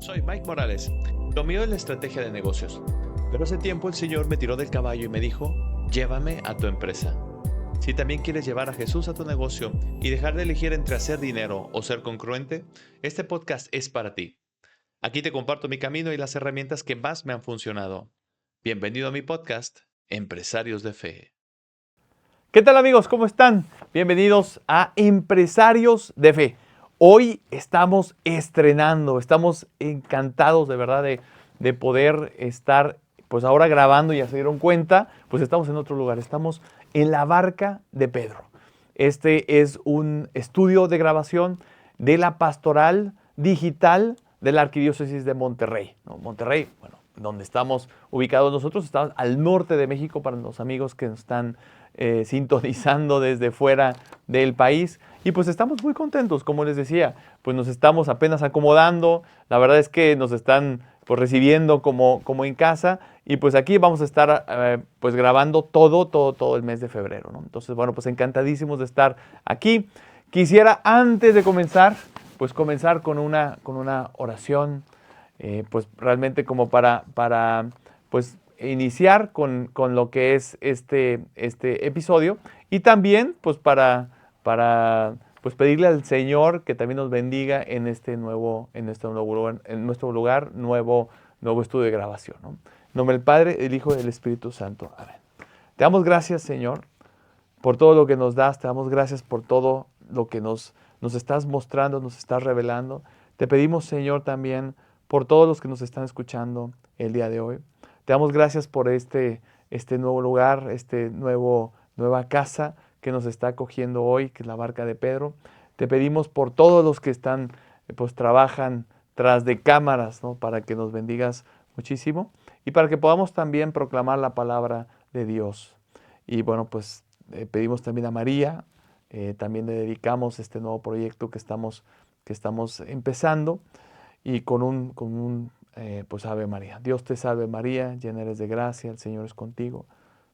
Soy Mike Morales. Lo mío es la estrategia de negocios. Pero hace tiempo el Señor me tiró del caballo y me dijo, llévame a tu empresa. Si también quieres llevar a Jesús a tu negocio y dejar de elegir entre hacer dinero o ser congruente, este podcast es para ti. Aquí te comparto mi camino y las herramientas que más me han funcionado. Bienvenido a mi podcast, Empresarios de Fe. ¿Qué tal amigos? ¿Cómo están? Bienvenidos a Empresarios de Fe. Hoy estamos estrenando, estamos encantados de verdad de poder estar pues ahora grabando. Ya se dieron cuenta, pues estamos en otro lugar, estamos en la barca de Pedro. Este es un estudio de grabación de la pastoral digital de la Arquidiócesis de Monterrey. ¿No? Monterrey, bueno, donde estamos ubicados nosotros, estamos al norte de México para los amigos que nos están sintonizando desde fuera del país. Y pues estamos muy contentos, como les decía, pues nos estamos apenas acomodando. La verdad es que nos están pues recibiendo como en casa. Y pues aquí vamos a estar pues grabando todo el mes de febrero, ¿no? Entonces, bueno, pues encantadísimos de estar aquí. Quisiera antes de comenzar, pues comenzar con una oración, pues realmente como para pues iniciar con lo que es este episodio y también pues para pues pedirle al Señor que también nos bendiga en nuestro lugar, nuevo estudio de grabación, ¿no? En nombre del Padre, del Hijo y del Espíritu Santo. Amén. Te damos gracias, Señor, por todo lo que nos das. Te damos gracias por todo lo que nos estás mostrando, nos estás revelando. Te pedimos, Señor, también por todos los que nos están escuchando el día de hoy. Te damos gracias por este nuevo lugar, nueva casa que nos está acogiendo hoy, que es la barca de Pedro. Te pedimos por todos los que están, pues trabajan tras de cámaras, ¿no? Para que nos bendigas muchísimo y para que podamos también proclamar la palabra de Dios. Y bueno, pues pedimos también a María, también le dedicamos este nuevo proyecto que estamos empezando y pues Ave María. Dios te salve María, llena eres de gracia, el Señor es contigo.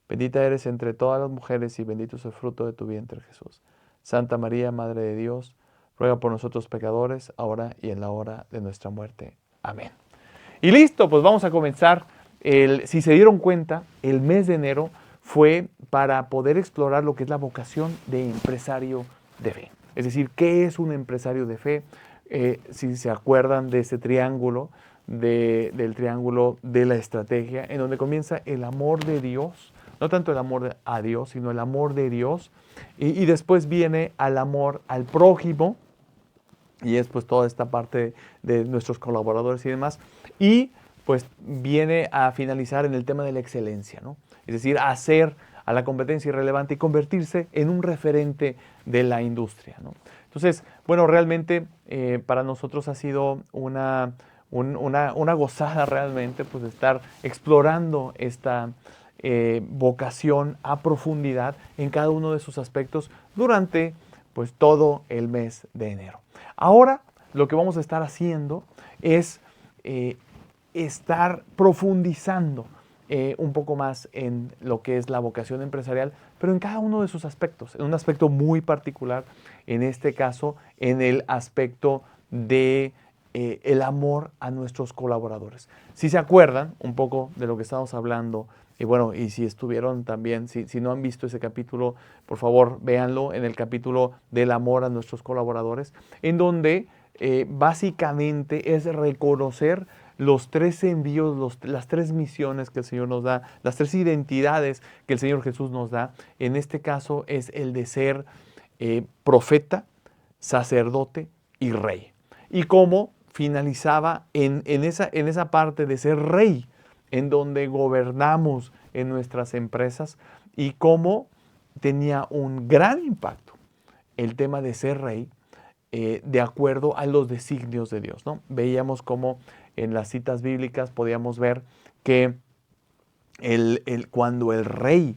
Bendita eres entre todas las mujeres y bendito es el fruto de tu vientre Jesús. Santa María, Madre de Dios, ruega por nosotros pecadores, ahora y en la hora de nuestra muerte. Amén. Y listo, pues vamos a comenzar. Si se dieron cuenta, el mes de enero fue para poder explorar lo que es la vocación de empresario de fe. Es decir, ¿qué es un empresario de fe? Si se acuerdan de ese triángulo, del triángulo de la estrategia, en donde comienza el amor de Dios, no tanto el amor a Dios, sino el amor de Dios, y después viene al amor al prójimo, y es pues toda esta parte de nuestros colaboradores y demás, y pues viene a finalizar en el tema de la excelencia, ¿no? Es decir, hacer a la competencia irrelevante y convertirse en un referente de la industria, ¿no? Entonces, bueno, realmente para nosotros ha sido una gozada realmente pues de estar explorando esta vocación a profundidad en cada uno de sus aspectos durante pues todo el mes de enero. Ahora lo que vamos a estar haciendo es estar profundizando un poco más en lo que es la vocación empresarial, pero en cada uno de sus aspectos, en un aspecto muy particular, en este caso, en el aspecto de el amor a nuestros colaboradores. Si se acuerdan un poco de lo que estamos hablando, y bueno, y si estuvieron también, si no han visto ese capítulo, por favor, véanlo en el capítulo del amor a nuestros colaboradores, en donde básicamente es reconocer los tres envíos, las tres misiones que el Señor nos da, las tres identidades que el Señor Jesús nos da. En este caso es el de ser profeta, sacerdote y rey. Y cómo finalizaba en esa parte de ser rey, en donde gobernamos en nuestras empresas, y cómo tenía un gran impacto el tema de ser rey de acuerdo a los designios de Dios, ¿no? Veíamos cómo en las citas bíblicas podíamos ver que cuando el rey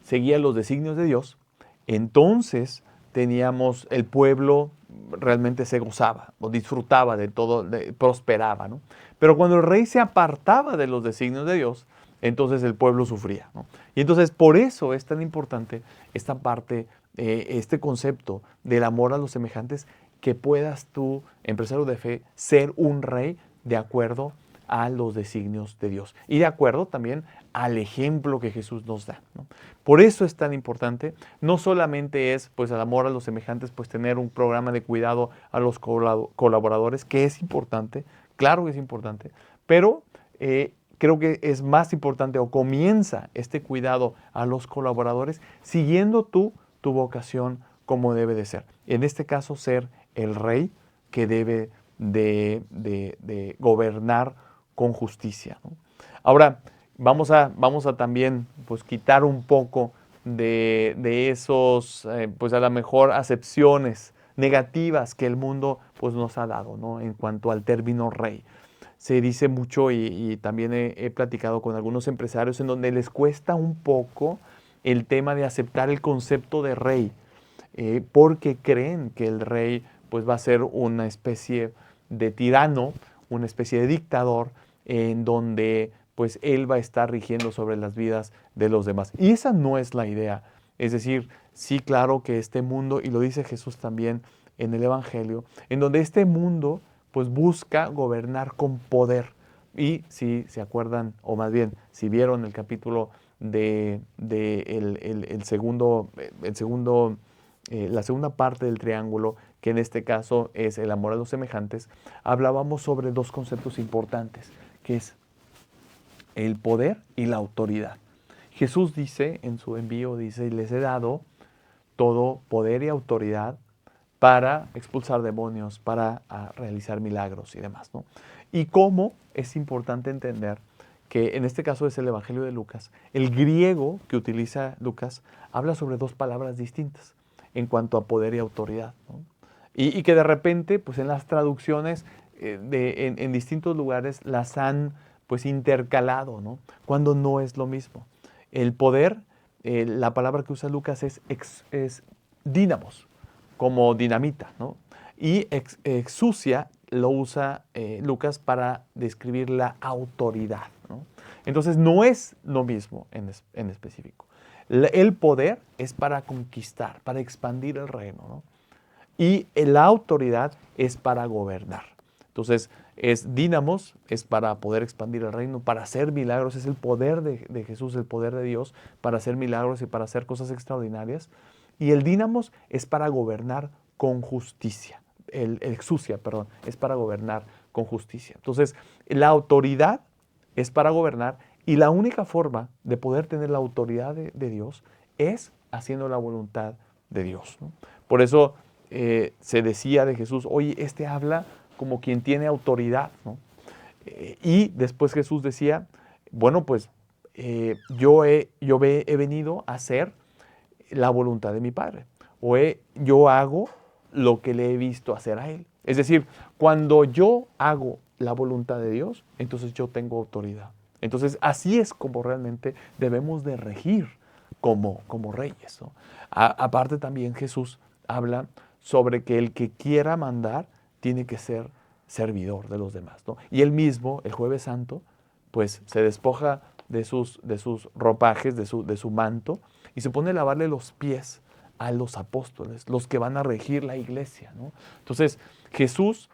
seguía los designios de Dios, entonces teníamos el pueblo realmente se gozaba o disfrutaba de todo, prosperaba, ¿no? Pero cuando el rey se apartaba de los designios de Dios, entonces el pueblo sufría, ¿no? Y entonces por eso es tan importante esta parte, este concepto del amor a los semejantes, que puedas tú, empresario de fe, ser un rey de acuerdo a los designios de Dios y de acuerdo también al ejemplo que Jesús nos da, ¿no? Por eso es tan importante, no solamente es pues al amor a los semejantes, pues tener un programa de cuidado a los colaboradores, que es importante, claro que es importante, pero creo que es más importante o comienza este cuidado a los colaboradores siguiendo tu vocación como debe de ser. En este caso, ser el rey que debe de gobernar con justicia, ¿no? Ahora, vamos a también pues, quitar un poco de esos, pues a lo mejor, acepciones negativas que el mundo pues, nos ha dado, ¿no? En cuanto al término rey. Se dice mucho y también he platicado con algunos empresarios en donde les cuesta un poco el tema de aceptar el concepto de rey, porque creen que el rey pues, va a ser una especie de tirano, una especie de dictador, en donde pues él va a estar rigiendo sobre las vidas de los demás. Y esa no es la idea. Es decir, sí, claro que este mundo, y lo dice Jesús también en el Evangelio, en donde este mundo pues busca gobernar con poder. Y si se acuerdan, o más bien, si vieron el capítulo de la segunda parte del triángulo, que en este caso es el amor a los semejantes, hablábamos sobre dos conceptos importantes, que es el poder y la autoridad. Jesús dice en su envío, dice, les he dado todo poder y autoridad para expulsar demonios, para realizar milagros y demás, ¿no? Y cómo es importante entender que en este caso es el Evangelio de Lucas, el griego que utiliza Lucas habla sobre dos palabras distintas en cuanto a poder y autoridad, ¿no? Y que de repente, pues en las traducciones en distintos lugares las han pues intercalado, ¿no? Cuando no es lo mismo. El poder, la palabra que usa Lucas es dínamos, como dinamita, ¿no? Y exousia lo usa Lucas para describir la autoridad, ¿no? Entonces no es lo mismo en específico. El poder es para conquistar, para expandir el reino, ¿no? Y la autoridad es para gobernar. Entonces, es dínamos, es para poder expandir el reino, para hacer milagros, es el poder de Jesús, el poder de Dios, para hacer milagros y para hacer cosas extraordinarias. Y el dínamos es para gobernar con justicia. El exousia, perdón, es para gobernar con justicia. Entonces, la autoridad es para gobernar y la única forma de poder tener la autoridad de Dios es haciendo la voluntad de Dios, ¿no? Por eso se decía de Jesús, oye, este habla como quien tiene autoridad, ¿no? Y después Jesús decía, bueno, pues yo he venido a hacer la voluntad de mi Padre, o yo hago lo que le he visto hacer a Él. Es decir, cuando yo hago la voluntad de Dios, entonces yo tengo autoridad. Entonces así es como realmente debemos de regir como reyes, ¿no? Aparte también Jesús habla sobre que el que quiera mandar tiene que ser servidor de los demás, ¿no? Y él mismo, el Jueves Santo, pues se despoja de sus ropajes, de su manto, y se pone a lavarle los pies a los apóstoles, los que van a regir la iglesia, ¿no? Entonces, Jesús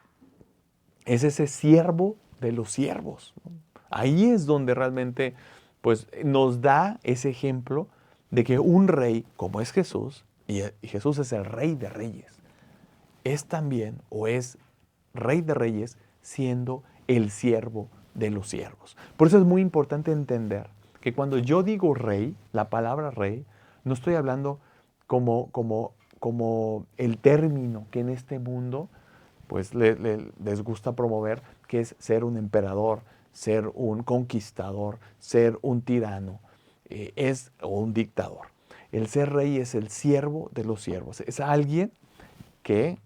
es ese siervo de los siervos, ¿no? Ahí es donde realmente pues, nos da ese ejemplo de que un rey, como es Jesús, y Jesús es el rey de reyes, es también, o es rey de reyes, siendo el siervo de los siervos. Por eso es muy importante entender que cuando yo digo rey, la palabra rey, no estoy hablando como el término que en este mundo pues les gusta promover, que es ser un emperador, ser un conquistador, ser un tirano, o un dictador. El ser rey es el siervo de los siervos. Es alguien que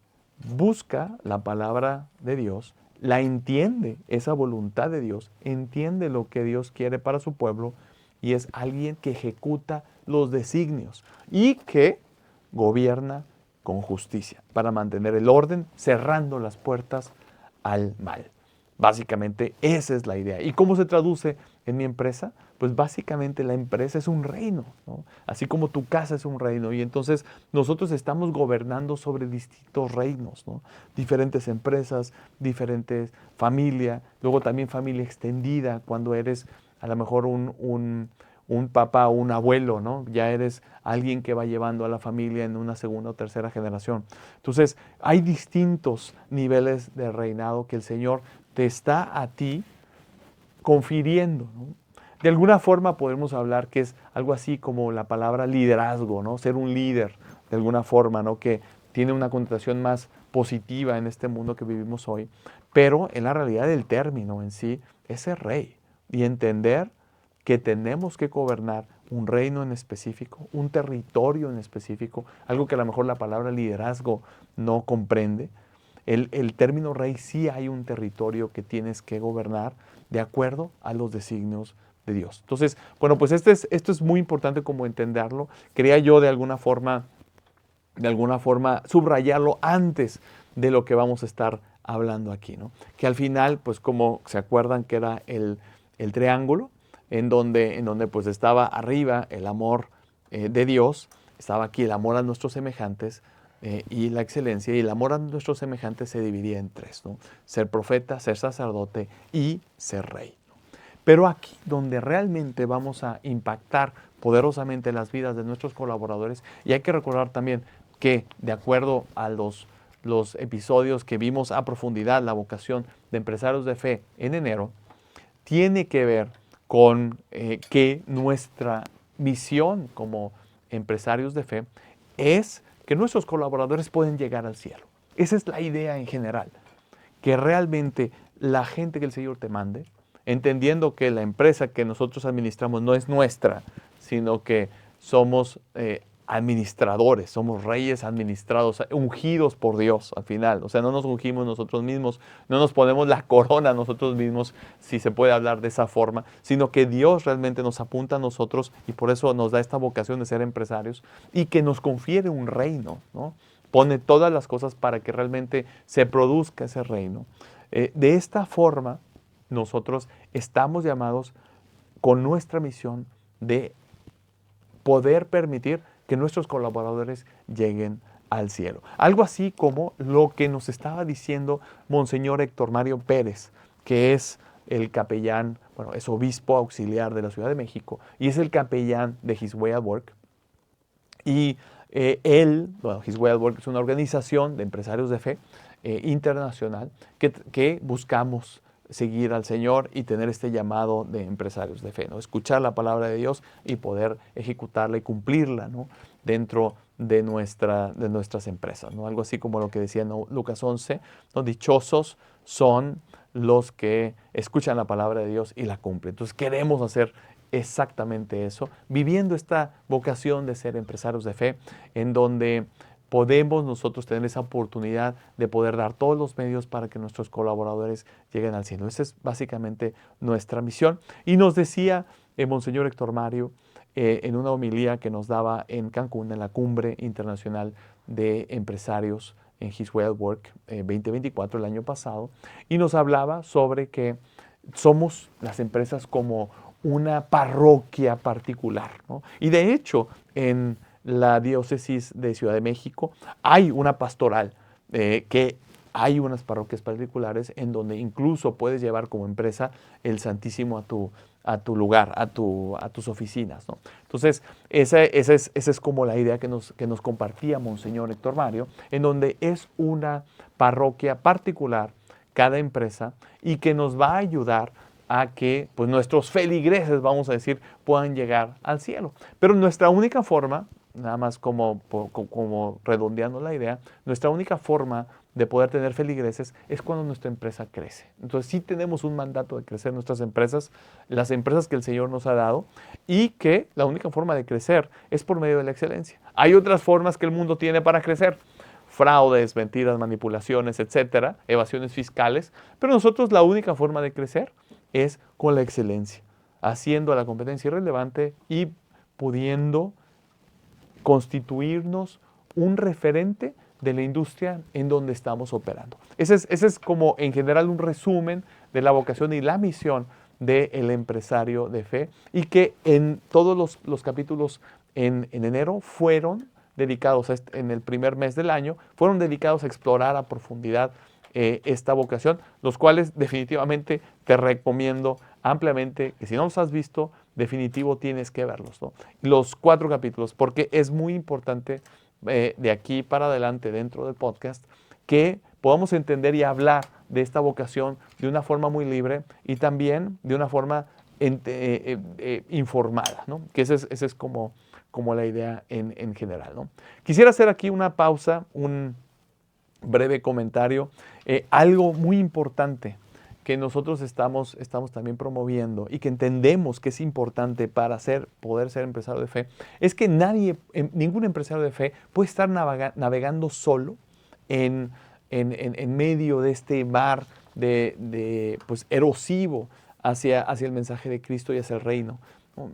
busca la palabra de Dios, la entiende, esa voluntad de Dios, entiende lo que Dios quiere para su pueblo y es alguien que ejecuta los designios y que gobierna con justicia para mantener el orden, cerrando las puertas al mal. Básicamente esa es la idea. ¿Y cómo se traduce en mi empresa? Pues básicamente la empresa es un reino, ¿no? Así como tu casa es un reino. Y entonces nosotros estamos gobernando sobre distintos reinos, ¿no? Diferentes empresas, diferentes familias, luego también familia extendida, cuando eres a lo mejor un papá o un abuelo, ¿no? Ya eres alguien que va llevando a la familia en una segunda o tercera generación. Entonces, hay distintos niveles de reinado que el Señor te está a ti confiriendo, ¿no? De alguna forma podemos hablar que es algo así como la palabra liderazgo, ¿no? Ser un líder, de alguna forma, ¿no? Que tiene una connotación más positiva en este mundo que vivimos hoy. Pero en la realidad del término en sí es ser rey y entender que tenemos que gobernar un reino en específico, un territorio en específico, algo que a lo mejor la palabra liderazgo no comprende. El término rey sí hay un territorio que tienes que gobernar de acuerdo a los designios de Dios. Entonces, bueno, pues esto es muy importante como entenderlo. Quería yo de alguna forma subrayarlo antes de lo que vamos a estar hablando aquí, ¿no? Que al final, pues como se acuerdan que era el triángulo, en donde pues estaba arriba el amor de Dios, estaba aquí el amor a nuestros semejantes, y la excelencia, y el amor a nuestros semejantes se dividía en tres, ¿no? Ser profeta, ser sacerdote y ser rey. Pero aquí donde realmente vamos a impactar poderosamente las vidas de nuestros colaboradores, y hay que recordar también que de acuerdo a los episodios que vimos a profundidad, la vocación de empresarios de fe en enero, tiene que ver con que nuestra misión como empresarios de fe es que nuestros colaboradores pueden llegar al cielo. Esa es la idea en general, que realmente la gente que el Señor te mande, entendiendo que la empresa que nosotros administramos no es nuestra, sino que somos administradores, somos reyes administrados, ungidos por Dios al final. O sea, no nos ungimos nosotros mismos, no nos ponemos la corona nosotros mismos, si se puede hablar de esa forma, sino que Dios realmente nos apunta a nosotros y por eso nos da esta vocación de ser empresarios y que nos confiere un reino, ¿no? Pone todas las cosas para que realmente se produzca ese reino. De esta forma, nosotros estamos llamados con nuestra misión de poder permitir que nuestros colaboradores lleguen al cielo. Algo así como lo que nos estaba diciendo Monseñor Héctor Mario Pérez, que es el capellán, bueno, es obispo auxiliar de la Ciudad de México y es el capellán de His Way at Work. Y His Way at Work es una organización de empresarios de fe internacional que buscamos seguir al Señor y tener este llamado de empresarios de fe, ¿no? Escuchar la palabra de Dios y poder ejecutarla y cumplirla, ¿no? Dentro de nuestras empresas, ¿no? Algo así como lo que decía, ¿no? Lucas 11, ¿no? Dichosos son los que escuchan la palabra de Dios y la cumplen. Entonces queremos hacer exactamente eso, viviendo esta vocación de ser empresarios de fe, en donde podemos nosotros tener esa oportunidad de poder dar todos los medios para que nuestros colaboradores lleguen al cielo. Esa es básicamente nuestra misión. Y nos decía Monseñor Héctor Mario en una homilía que nos daba en Cancún, en la Cumbre Internacional de Empresarios en His Way at Work 2024, el año pasado, y nos hablaba sobre que somos las empresas como una parroquia particular, ¿no? Y de hecho, en la diócesis de Ciudad de México hay una pastoral que hay unas parroquias particulares en donde incluso puedes llevar como empresa el Santísimo a tu lugar, a tus oficinas, ¿no? Entonces, esa es como la idea que nos compartía Monseñor Héctor Mario, en donde es una parroquia particular cada empresa y que nos va a ayudar a que pues, nuestros feligreses, vamos a decir, puedan llegar al cielo. Pero nuestra única forma, nada más como redondeando la idea, nuestra única forma de poder tener feligreses es cuando nuestra empresa crece. Entonces sí tenemos un mandato de crecer nuestras empresas, las empresas que el Señor nos ha dado, y que la única forma de crecer es por medio de la excelencia. Hay otras formas que el mundo tiene para crecer: fraudes, mentiras, manipulaciones, etcétera, evasiones fiscales, pero nosotros la única forma de crecer es con la excelencia, haciendo la competencia irrelevante y pudiendo constituirnos un referente de la industria en donde estamos operando. Ese es como en general un resumen de la vocación y la misión del empresario de fe, y que en todos los capítulos en enero fueron dedicados, en el primer mes del año, fueron dedicados a explorar a profundidad esta vocación, los cuales definitivamente te recomiendo ampliamente que si no los has visto, definitivo tienes que verlos, ¿no? Los 4 capítulos, porque es muy importante de aquí para adelante dentro del podcast que podamos entender y hablar de esta vocación de una forma muy libre y también de una forma informada, ¿no? Que esa es como la idea en general, ¿no? Quisiera hacer aquí una pausa, un breve comentario, algo muy importante que nosotros estamos también promoviendo y que entendemos que es importante para poder ser empresario de fe, es que ningún empresario de fe puede estar navegando solo en medio de este mar pues, erosivo hacia el mensaje de Cristo y hacia el reino.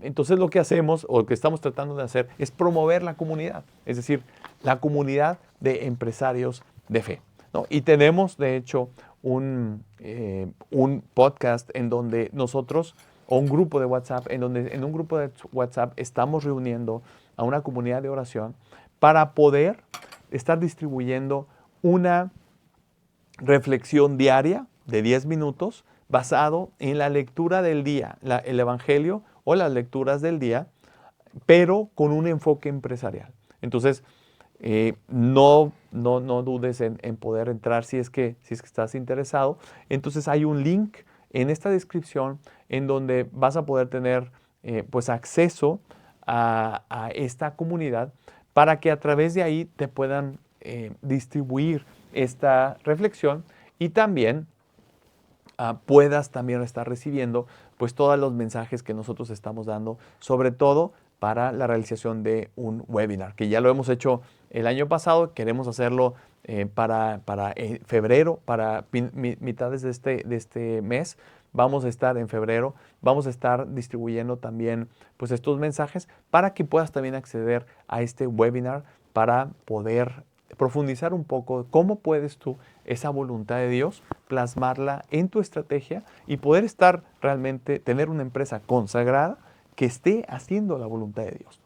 Entonces lo que hacemos, o lo que estamos tratando de hacer, es promover la comunidad, es decir, la comunidad de empresarios de fe, ¿no? Y tenemos, de hecho, un podcast en donde nosotros, o un grupo de WhatsApp, en un grupo de WhatsApp estamos reuniendo a una comunidad de oración para poder estar distribuyendo una reflexión diaria de 10 minutos basado en la lectura del día, el Evangelio o las lecturas del día, pero con un enfoque empresarial. Entonces, no dudes en poder entrar si es que estás interesado. Entonces hay un link en esta descripción en donde vas a poder tener pues acceso a esta comunidad para que a través de ahí te puedan distribuir esta reflexión y también puedas también estar recibiendo pues todos los mensajes que nosotros estamos dando, sobre todo para la realización de un webinar, que ya lo hemos hecho el año pasado, queremos hacerlo para febrero, para mitades de este mes. Vamos a estar en febrero, vamos a estar distribuyendo también pues estos mensajes para que puedas también acceder a este webinar para poder profundizar un poco cómo puedes tú esa voluntad de Dios plasmarla en tu estrategia y poder estar realmente, tener una empresa consagrada que esté haciendo la voluntad de Dios.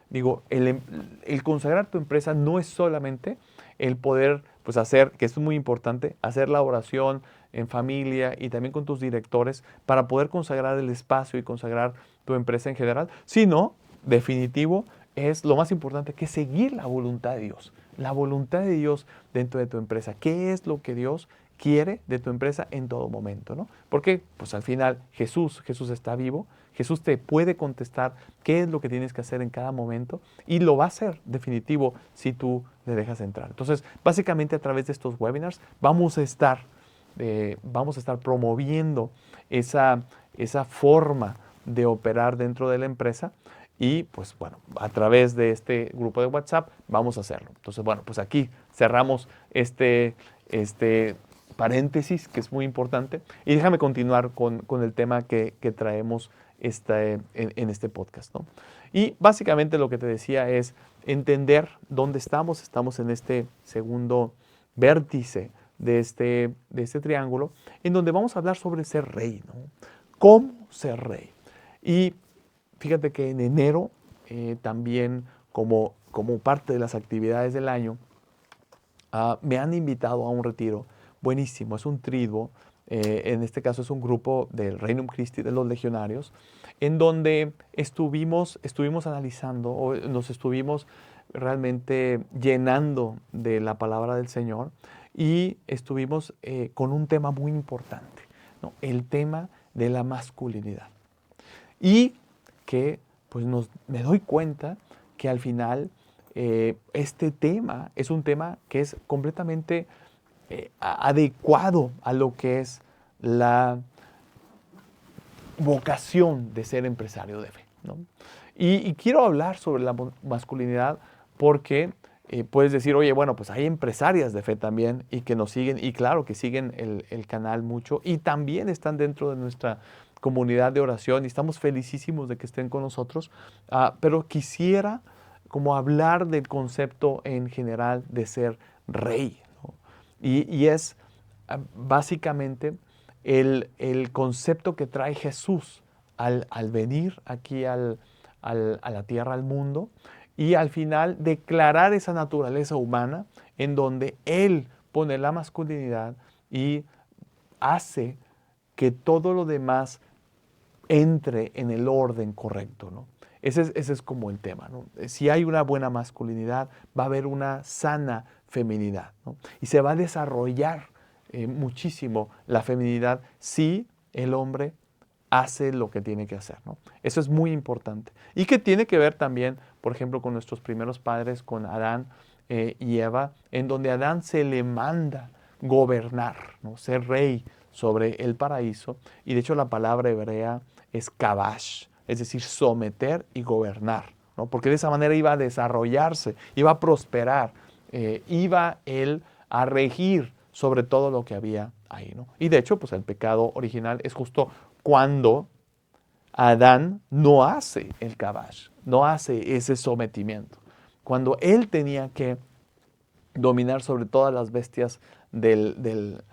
Digo, el consagrar tu empresa no es solamente el poder pues hacer, que es muy importante, hacer la oración en familia y también con tus directores para poder consagrar el espacio y consagrar tu empresa en general, sino, definitivo, es lo más importante, que es seguir la voluntad de Dios. La voluntad de Dios dentro de tu empresa. ¿Qué es lo que Dios quiere de tu empresa en todo momento, ¿no? Porque pues al final Jesús está vivo, Jesús te puede contestar qué es lo que tienes que hacer en cada momento y lo va a hacer definitivo si tú le dejas entrar. Entonces, básicamente a través de estos webinars vamos a estar promoviendo esa forma de operar dentro de la empresa. Y pues bueno, a través de este grupo de WhatsApp vamos a hacerlo. Entonces bueno, pues aquí cerramos este paréntesis que es muy importante. Y déjame continuar con el tema que traemos en este podcast, ¿no? Y básicamente lo que te decía es entender dónde estamos. Estamos en este segundo vértice de este triángulo, en donde vamos a hablar sobre ser rey, ¿no? ¿Cómo ser rey? Y fíjate que en enero también como parte de las actividades del año me han invitado a un retiro buenísimo, es un triduo, en este caso es un grupo del Regnum Christi de los legionarios, en donde estuvimos analizando o nos estuvimos realmente llenando de la palabra del Señor y estuvimos con un tema muy importante, ¿no? El tema de la masculinidad. Y que pues me doy cuenta que al final este tema es un tema que es completamente adecuado a lo que es la vocación de ser empresario de fe, ¿no? Y quiero hablar sobre la masculinidad porque puedes decir, oye, bueno, pues hay empresarias de fe también y que nos siguen, y claro que siguen el canal mucho y también están dentro de nuestra comunidad de oración y estamos felicísimos de que estén con nosotros, pero quisiera como hablar del concepto en general de ser rey, ¿no? Y es básicamente el concepto que trae Jesús al venir aquí a la tierra, al mundo, y al final declarar esa naturaleza humana en donde Él pone la masculinidad y hace que todo lo demás entre en el orden correcto, ¿no? Ese es como el tema, ¿no? Si hay una buena masculinidad, va a haber una sana feminidad, ¿no? Y se va a desarrollar muchísimo la feminidad si el hombre hace lo que tiene que hacer, ¿no? Eso es muy importante. Y que tiene que ver también, por ejemplo, con nuestros primeros padres, con Adán y Eva, en donde a Adán se le manda gobernar, ¿no? Ser rey sobre el paraíso. Y de hecho la palabra hebrea es kabash, es decir, someter y gobernar, ¿no? Porque de esa manera iba a desarrollarse, iba a prosperar, iba él a regir sobre todo lo que había ahí, ¿no? Y de hecho, pues el pecado original es justo cuando Adán no hace el kabash, no hace ese sometimiento. Cuando él tenía que dominar sobre todas las bestias del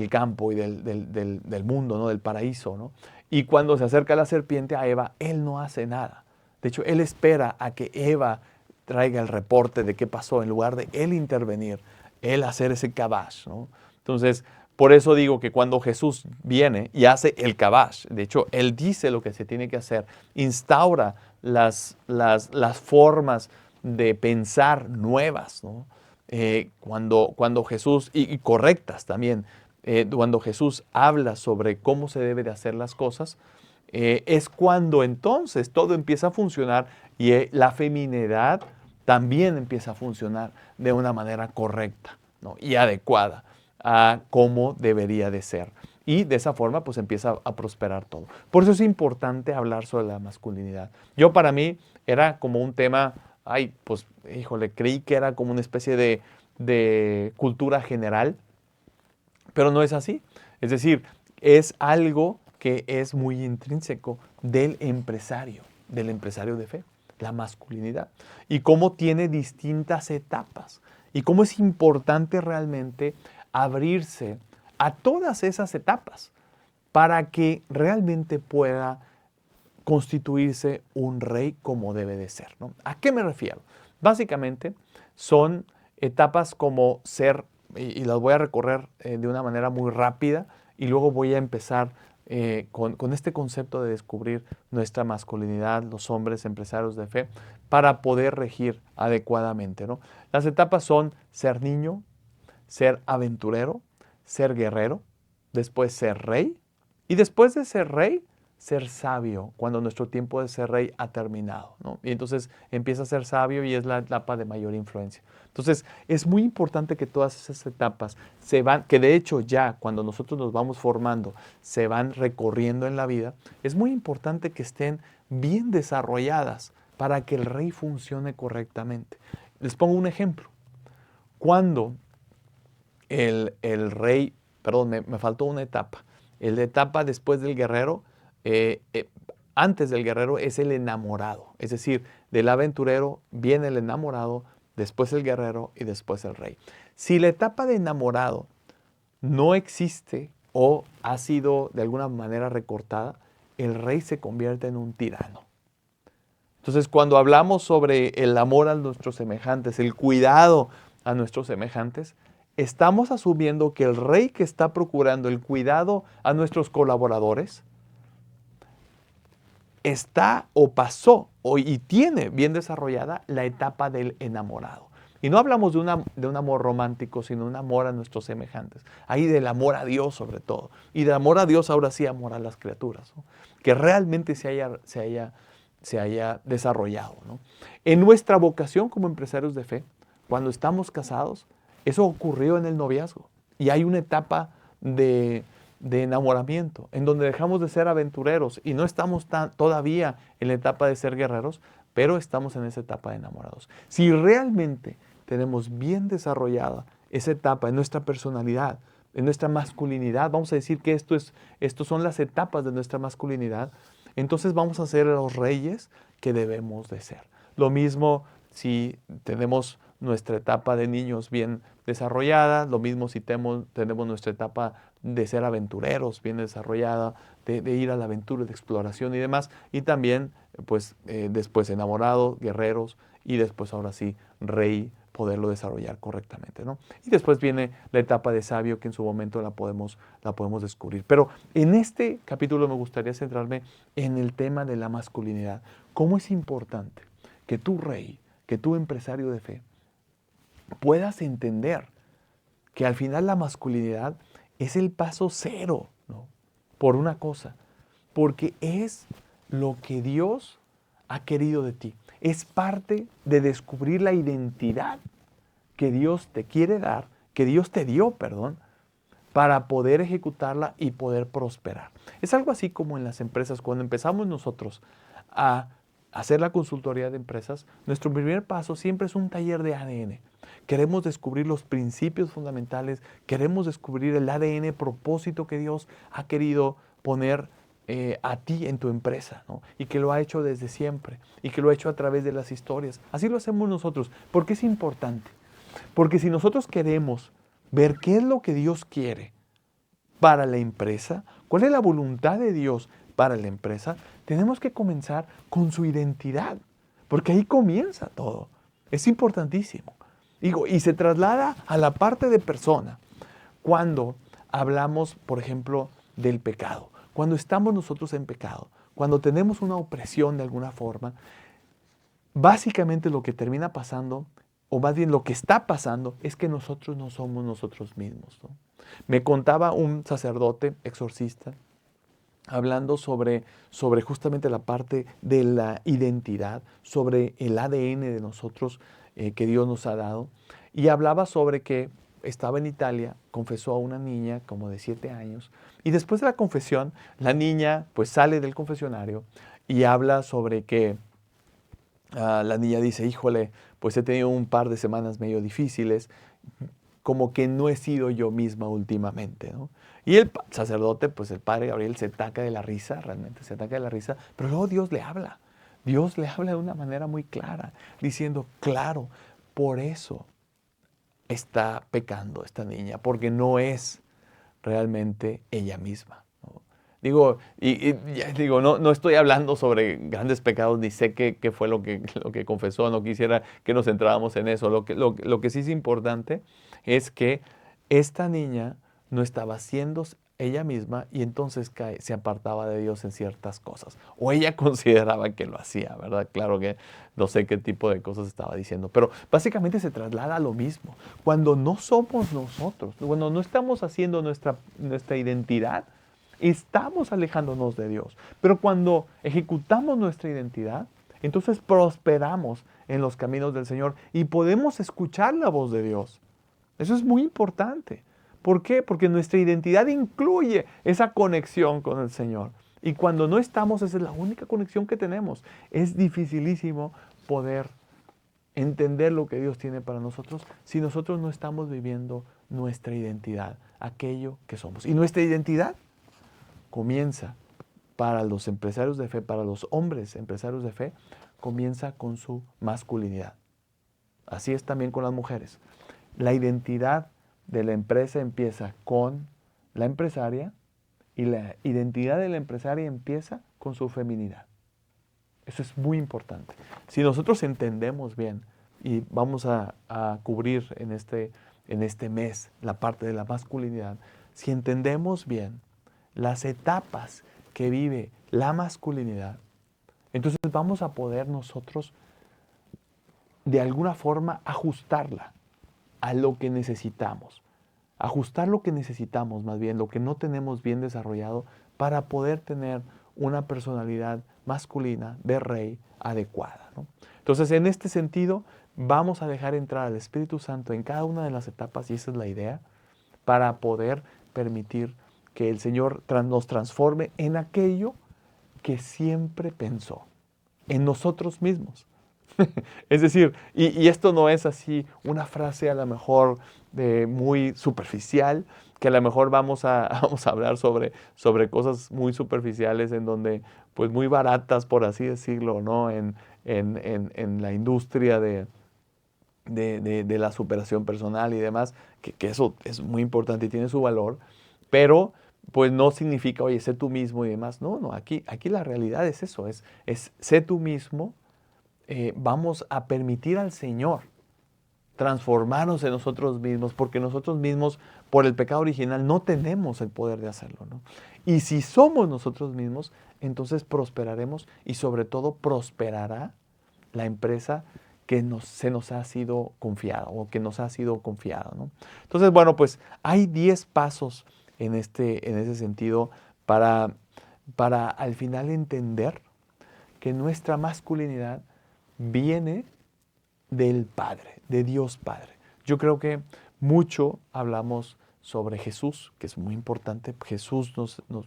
campo y del mundo, ¿no? Del paraíso, ¿no? Y cuando se acerca la serpiente a Eva, él no hace nada. De hecho, él espera a que Eva traiga el reporte de qué pasó, en lugar de él intervenir, él hacer ese kabash, ¿no? Entonces, por eso digo que cuando Jesús viene y hace el kabash, de hecho, él dice lo que se tiene que hacer, instaura las formas de pensar nuevas, ¿no? Cuando Jesús, y correctas también, cuando Jesús habla sobre cómo se debe de hacer las cosas, es cuando entonces todo empieza a funcionar y la feminidad también empieza a funcionar de una manera correcta, ¿no? Y adecuada a cómo debería de ser. Y de esa forma pues empieza a prosperar todo. Por eso es importante hablar sobre la masculinidad. Yo para mí era como un tema, pues híjole, creí que era como una especie de cultura general, pero no es así. Es decir, es algo que es muy intrínseco del empresario de fe, la masculinidad, y cómo tiene distintas etapas, y cómo es importante realmente abrirse a todas esas etapas para que realmente pueda constituirse un rey como debe de ser, ¿no? ¿A qué me refiero? Básicamente son etapas como ser, y las voy a recorrer de una manera muy rápida, y luego voy a empezar con este concepto de descubrir nuestra masculinidad, los hombres empresarios de fe, para poder regir adecuadamente, ¿no? Las etapas son ser niño, ser aventurero, ser guerrero, después ser rey, y después de ser rey, ser sabio, cuando nuestro tiempo de ser rey ha terminado, ¿no? Y entonces empieza a ser sabio y es la etapa de mayor influencia. Entonces, es muy importante que todas esas etapas se van, que de hecho ya cuando nosotros nos vamos formando, se van recorriendo en la vida, es muy importante que estén bien desarrolladas para que el rey funcione correctamente. Les pongo un ejemplo. Cuando el rey, perdón, me faltó una etapa. La etapa después del guerrero, antes del guerrero es el enamorado. Es decir, del aventurero viene el enamorado, después el guerrero y después el rey. Si la etapa de enamorado no existe o ha sido de alguna manera recortada, el rey se convierte en un tirano. Entonces, cuando hablamos sobre el amor a nuestros semejantes, el cuidado a nuestros semejantes, estamos asumiendo que el rey que está procurando el cuidado a nuestros colaboradores está o pasó y tiene bien desarrollada la etapa del enamorado. Y no hablamos de un amor romántico, sino un amor a nuestros semejantes. Ahí del amor a Dios sobre todo. Y del amor a Dios ahora sí amor a las criaturas, ¿no? Que realmente se haya desarrollado, ¿no? En nuestra vocación como empresarios de fe, cuando estamos casados, eso ocurrió en el noviazgo. Y hay una etapa de enamoramiento, en donde dejamos de ser aventureros y no estamos todavía en la etapa de ser guerreros, pero estamos en esa etapa de enamorados. Si realmente tenemos bien desarrollada esa etapa en nuestra personalidad, en nuestra masculinidad, vamos a decir que estos son las etapas de nuestra masculinidad, entonces vamos a ser los reyes que debemos de ser. Lo mismo si tenemos nuestra etapa de niños bien desarrollada, lo mismo si tenemos nuestra etapa de ser aventureros bien desarrollada, de ir a la aventura, de exploración y demás, y también pues después enamorados, guerreros, y después ahora sí, rey, poderlo desarrollar correctamente, ¿no? Y después viene la etapa de sabio, que en su momento la podemos descubrir. Pero en este capítulo me gustaría centrarme en el tema de la masculinidad. ¿Cómo es importante que tú, rey, que tú, empresario de fe, puedas entender que al final la masculinidad es el paso cero, ¿no? Por una cosa, porque es lo que Dios ha querido de ti. Es parte de descubrir la identidad que Dios te quiere dar, que Dios te dio, perdón, para poder ejecutarla y poder prosperar. Es algo así como en las empresas, cuando empezamos nosotros a hacer la consultoría de empresas, nuestro primer paso siempre es un taller de ADN. Queremos descubrir los principios fundamentales, queremos descubrir el ADN propósito que Dios ha querido poner a ti en tu empresa, ¿no? Y que lo ha hecho desde siempre y que lo ha hecho a través de las historias. Así lo hacemos nosotros, porque es importante. Porque si nosotros queremos ver qué es lo que Dios quiere para la empresa, cuál es la voluntad de Dios para la empresa, tenemos que comenzar con su identidad, porque ahí comienza todo. Es importantísimo. Y se traslada a la parte de persona cuando hablamos, por ejemplo, del pecado. Cuando estamos nosotros en pecado, cuando tenemos una opresión de alguna forma, básicamente lo que termina pasando, o más bien lo que está pasando, es que nosotros no somos nosotros mismos, ¿no? Me contaba un sacerdote exorcista hablando sobre justamente la parte de la identidad, sobre el ADN de nosotros que Dios nos ha dado, y hablaba sobre que estaba en Italia, confesó a una niña como de 7 años, y después de la confesión, la niña pues sale del confesionario y habla sobre que la niña dice, híjole, pues he tenido un par de semanas medio difíciles, como que no he sido yo misma últimamente, ¿no? Y el sacerdote, pues el padre Gabriel se ataca de la risa, realmente se ataca de la risa, pero luego Dios le habla. Dios le habla de una manera muy clara, diciendo, claro, por eso está pecando esta niña, porque no es realmente ella misma, ¿no? Digo, digo, no estoy hablando sobre grandes pecados, ni sé qué fue lo que confesó, no quisiera que nos centráramos en eso. Lo que sí es importante es que esta niña no estaba siendo ella misma y entonces se apartaba de Dios en ciertas cosas. O ella consideraba que lo hacía, ¿verdad? Claro que no sé qué tipo de cosas estaba diciendo, pero básicamente se traslada a lo mismo. Cuando no somos nosotros, cuando no estamos haciendo nuestra identidad, estamos alejándonos de Dios. Pero cuando ejecutamos nuestra identidad, entonces prosperamos en los caminos del Señor y podemos escuchar la voz de Dios. Eso es muy importante. ¿Por qué? Porque nuestra identidad incluye esa conexión con el Señor. Y cuando no estamos, esa es la única conexión que tenemos. Es dificilísimo poder entender lo que Dios tiene para nosotros si nosotros no estamos viviendo nuestra identidad, aquello que somos. Y nuestra identidad comienza para los empresarios de fe, para los hombres empresarios de fe, comienza con su masculinidad. Así es también con las mujeres. La identidad de la empresa empieza con la empresaria y la identidad de la empresaria empieza con su feminidad. Eso es muy importante. Si nosotros entendemos bien y vamos a cubrir en este mes la parte de la masculinidad, si entendemos bien las etapas que vive la masculinidad, entonces vamos a poder nosotros de alguna forma ajustarla a lo que necesitamos. Ajustar lo que necesitamos, más bien, lo que no tenemos bien desarrollado para poder tener una personalidad masculina de rey adecuada, ¿no? Entonces, en este sentido, vamos a dejar entrar al Espíritu Santo en cada una de las etapas, y esa es la idea, para poder permitir que el Señor nos transforme en aquello que siempre pensó, en nosotros mismos. Es decir, y esto no es así una frase a lo mejor muy superficial, que a lo mejor vamos a hablar sobre cosas muy superficiales en donde, pues muy baratas, por así decirlo, ¿no? En la industria de la superación personal y demás, que eso es muy importante y tiene su valor, pero pues no significa, oye, sé tú mismo y demás. No, no, aquí la realidad es eso, es sé tú mismo. Vamos a permitir al Señor transformarnos en nosotros mismos, porque nosotros mismos, por el pecado original, no tenemos el poder de hacerlo, ¿no? Y si somos nosotros mismos, entonces prosperaremos y sobre todo prosperará la empresa que se nos ha sido confiada o que nos ha sido confiada, ¿no? Entonces, bueno, pues hay 10 pasos en ese sentido para al final entender que nuestra masculinidad viene del Padre, de Dios Padre. Yo creo que mucho hablamos sobre Jesús, que es muy importante. Jesús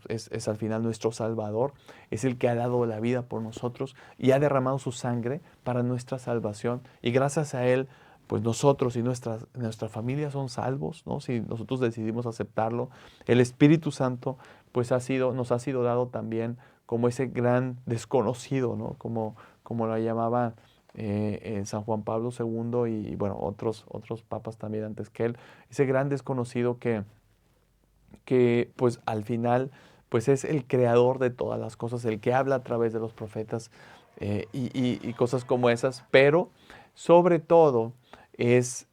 es al final nuestro Salvador, es el que ha dado la vida por nosotros y ha derramado su sangre para nuestra salvación. Y gracias a Él, pues nosotros y nuestra familia son salvos, ¿no? Si nosotros decidimos aceptarlo. El Espíritu Santo, pues nos ha sido dado también como ese gran desconocido, ¿no? Como lo llamaba San Juan Pablo II y bueno, otros papas también antes que él, ese gran desconocido que pues al final pues es el creador de todas las cosas, el que habla a través de los profetas y cosas como esas, pero sobre todo es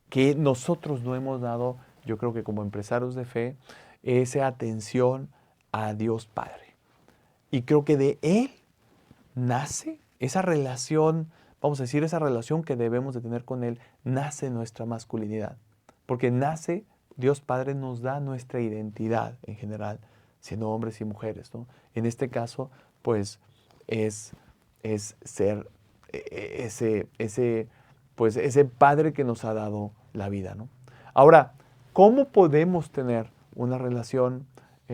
que nosotros no hemos dado, yo creo que como empresarios de fe, esa atención a Dios Padre. Y creo que de Él nace esa relación, vamos a decir, esa relación que debemos de tener con Él, nace nuestra masculinidad. Porque nace, Dios Padre nos da nuestra identidad en general, siendo hombres y mujeres, ¿no? En este caso, pues, es ser ese Padre que nos ha dado la vida, ¿no? Ahora, ¿cómo podemos tener una relación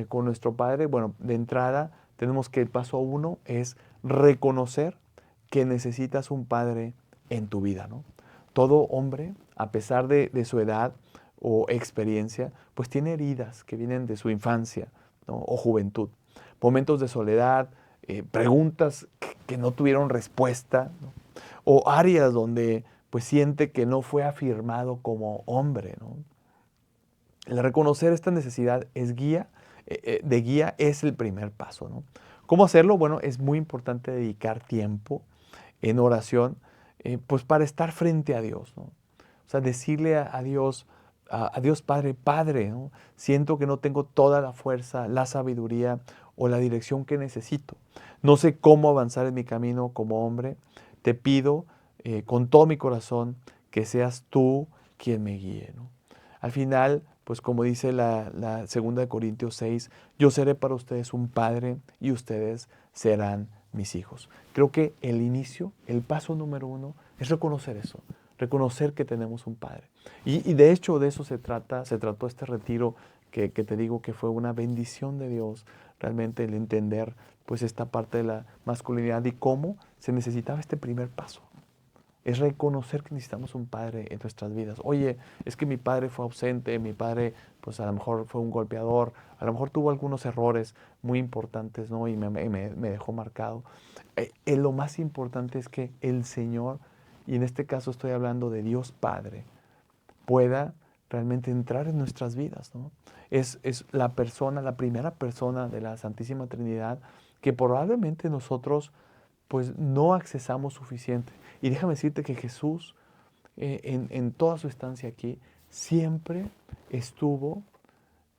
con nuestro Padre? Bueno, de entrada, tenemos que el paso 1 es reconocer que necesitas un padre en tu vida, ¿no? Todo hombre, a pesar de su edad o experiencia, pues tiene heridas que vienen de su infancia, ¿no? O juventud. Momentos de soledad, preguntas que no tuvieron respuesta, ¿no? O áreas donde pues siente que no fue afirmado como hombre, ¿no? El reconocer esta necesidad de guía es el primer paso, ¿no? ¿Cómo hacerlo? Bueno, es muy importante dedicar tiempo en oración, pues para estar frente a Dios, ¿no? O sea, decirle a Dios, a Dios Padre, Padre, ¿no? Siento que no tengo toda la fuerza, la sabiduría o la dirección que necesito. No sé cómo avanzar en mi camino como hombre. Te pido con todo mi corazón que seas tú quien me guíe, ¿no? Al final, pues como dice la 2 Corintios 6, yo seré para ustedes un padre y ustedes serán mis hijos. Creo que el inicio, el paso número 1 es reconocer eso, reconocer que tenemos un padre. Y de hecho de eso se trató este retiro que te digo que fue una bendición de Dios, realmente el entender pues esta parte de la masculinidad y cómo se necesitaba este primer paso. Es reconocer que necesitamos un padre en nuestras vidas. Oye, es que mi padre fue ausente, mi padre pues a lo mejor fue un golpeador, a lo mejor tuvo algunos errores muy importantes, ¿no? Y me dejó marcado. Lo más importante es que el Señor, y en este caso estoy hablando de Dios Padre, pueda realmente entrar en nuestras vidas, ¿no? Es la primera persona de la Santísima Trinidad que probablemente nosotros pues no accesamos suficiente. Y déjame decirte que Jesús, en toda su estancia aquí, siempre estuvo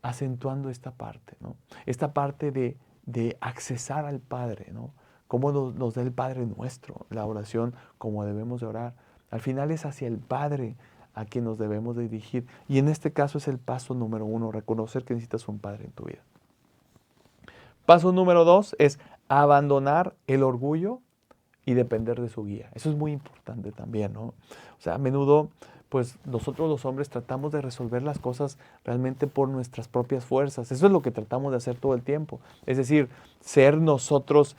acentuando esta parte, ¿no? Esta parte de accesar al Padre, ¿no? Cómo nos da el Padre nuestro, la oración, cómo debemos de orar. Al final es hacia el Padre a quien nos debemos de dirigir. Y en este caso es el paso número 1, reconocer que necesitas un Padre en tu vida. Paso número 2 es abandonar el orgullo y depender de su guía. Eso es muy importante también, ¿no? O sea, a menudo, pues nosotros los hombres tratamos de resolver las cosas realmente por nuestras propias fuerzas. Eso es lo que tratamos de hacer todo el tiempo. Es decir, ser nosotros,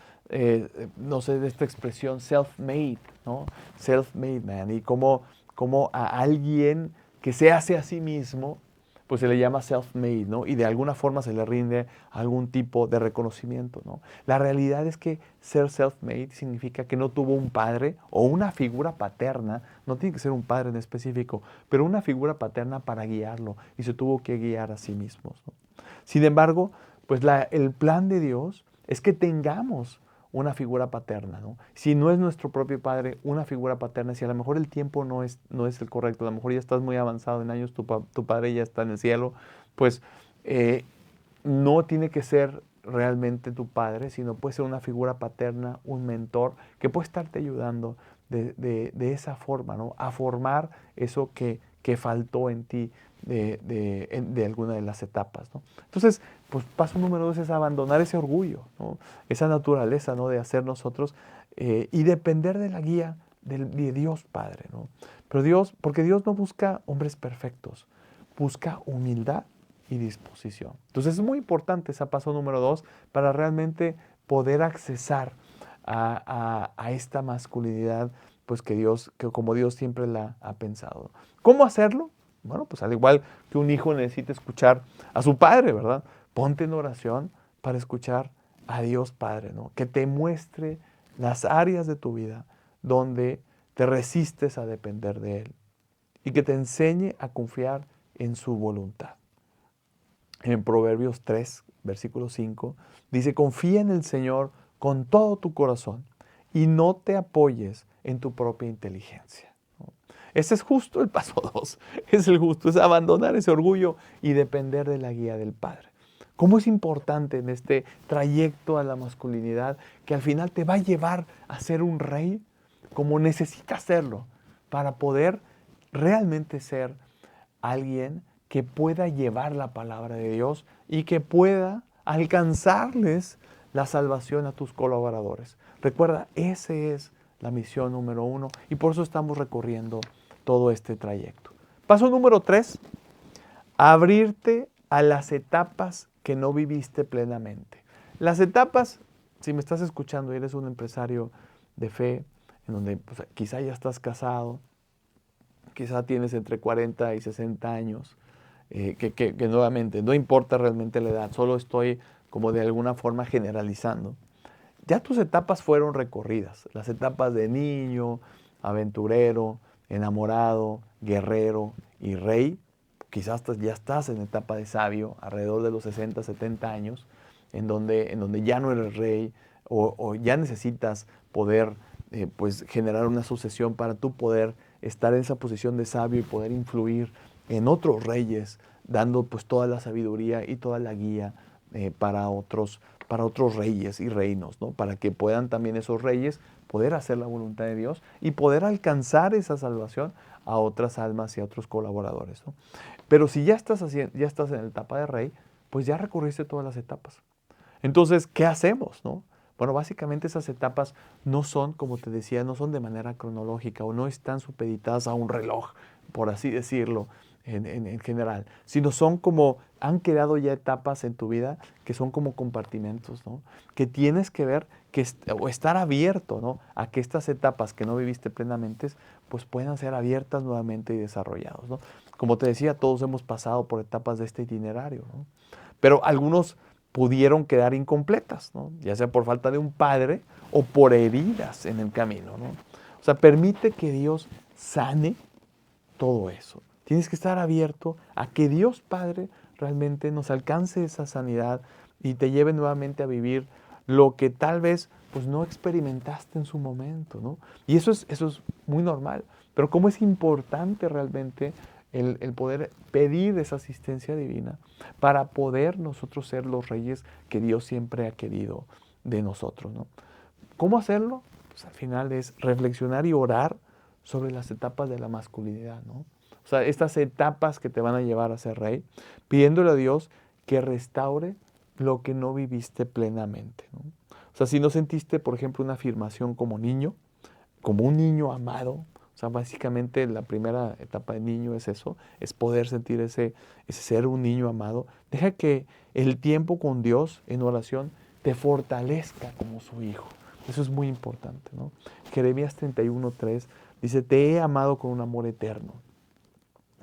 no sé, de esta expresión self-made, ¿no? Self-made man. Y como a alguien que se hace a sí mismo, pues se le llama self-made, ¿no? Y de alguna forma se le rinde algún tipo de reconocimiento, ¿no? La realidad es que ser self-made significa que no tuvo un padre o una figura paterna, no tiene que ser un padre en específico, pero una figura paterna para guiarlo y se tuvo que guiar a sí mismos, ¿no? Sin embargo, pues el plan de Dios es que tengamos una figura paterna, ¿no? Si no es nuestro propio padre, una figura paterna, si a lo mejor el tiempo no es el correcto, a lo mejor ya estás muy avanzado en años, tu padre ya está en el cielo, pues no tiene que ser realmente tu padre, sino puede ser una figura paterna, un mentor, que puede estarte ayudando de esa forma, ¿no? A formar eso que faltó en ti de alguna de las etapas, ¿no? Entonces, pues paso número 2 es abandonar ese orgullo, ¿no? Esa naturaleza, ¿no? De hacer nosotros y depender de la guía de Dios Padre, ¿no? Pero porque Dios no busca hombres perfectos, busca humildad y disposición. Entonces es muy importante ese paso número 2 para realmente poder accesar a esta masculinidad, pues que como Dios siempre la ha pensado. ¿Cómo hacerlo? Bueno, pues al igual que un hijo necesita escuchar a su padre, ¿verdad? Ponte en oración para escuchar a Dios Padre, ¿no? Que te muestre las áreas de tu vida donde te resistes a depender de Él y que te enseñe a confiar en su voluntad. En Proverbios 3, versículo 5, dice, confía en el Señor con todo tu corazón y no te apoyes en tu propia inteligencia. Ese es justo el paso 2, es abandonar ese orgullo y depender de la guía del Padre. ¿Cómo es importante en este trayecto a la masculinidad que al final te va a llevar a ser un rey como necesitas serlo para poder realmente ser alguien que pueda llevar la palabra de Dios y que pueda alcanzarles la salvación a tus colaboradores? Recuerda, esa es la misión número 1 y por eso estamos recorriendo todo este trayecto. Paso número 3, abrirte a las etapas que no viviste plenamente. Las etapas, si me estás escuchando y eres un empresario de fe, en donde pues, quizá ya estás casado, quizá tienes entre 40 y 60 años, que nuevamente no importa realmente la edad, solo estoy como de alguna forma generalizando. Ya tus etapas fueron recorridas, las etapas de niño, aventurero, enamorado, guerrero y rey. Quizás ya estás en etapa de sabio, alrededor de los 60, 70 años, en donde ya no eres rey o ya necesitas poder pues generar una sucesión para tú poder estar en esa posición de sabio y poder influir en otros reyes, dando pues toda la sabiduría y toda la guía para otros reyes y reinos, ¿no? Para que puedan también esos reyes poder hacer la voluntad de Dios y poder alcanzar esa salvación a otras almas y a otros colaboradores, ¿no? Pero si ya estás en la etapa de rey, pues ya recorriste todas las etapas. Entonces, ¿qué hacemos, no? Bueno, básicamente esas etapas no son, como te decía, no son de manera cronológica o no están supeditadas a un reloj, por así decirlo, en general, sino son como, han quedado ya etapas en tu vida que son como compartimentos, ¿no? Que tienes que ver o estar abierto, ¿no? A que estas etapas que no viviste plenamente, pues puedan ser abiertas nuevamente y desarrollados, ¿no? Como te decía, todos hemos pasado por etapas de este itinerario, ¿no? Pero algunos pudieron quedar incompletas, ¿no? Ya sea por falta de un padre o por heridas en el camino, ¿no? O sea, permite que Dios sane todo eso. Tienes que estar abierto a que Dios Padre realmente nos alcance esa sanidad y te lleve nuevamente a vivir lo que tal vez pues no experimentaste en su momento, ¿no? Y eso es muy normal. Pero cómo es importante realmente el poder pedir esa asistencia divina para poder nosotros ser los reyes que Dios siempre ha querido de nosotros, ¿no? ¿Cómo hacerlo? Pues al final es reflexionar y orar sobre las etapas de la masculinidad, ¿no? O sea, estas etapas que te van a llevar a ser rey, pidiéndole a Dios que restaure lo que no viviste plenamente, ¿no? O sea, si no sentiste, por ejemplo, una afirmación como niño, como un niño amado, o sea, básicamente la primera etapa de niño es eso, es poder sentir ese ser un niño amado. Deja que el tiempo con Dios en oración te fortalezca como su hijo. Eso es muy importante, ¿no? Jeremías 31:3 dice, te he amado con un amor eterno.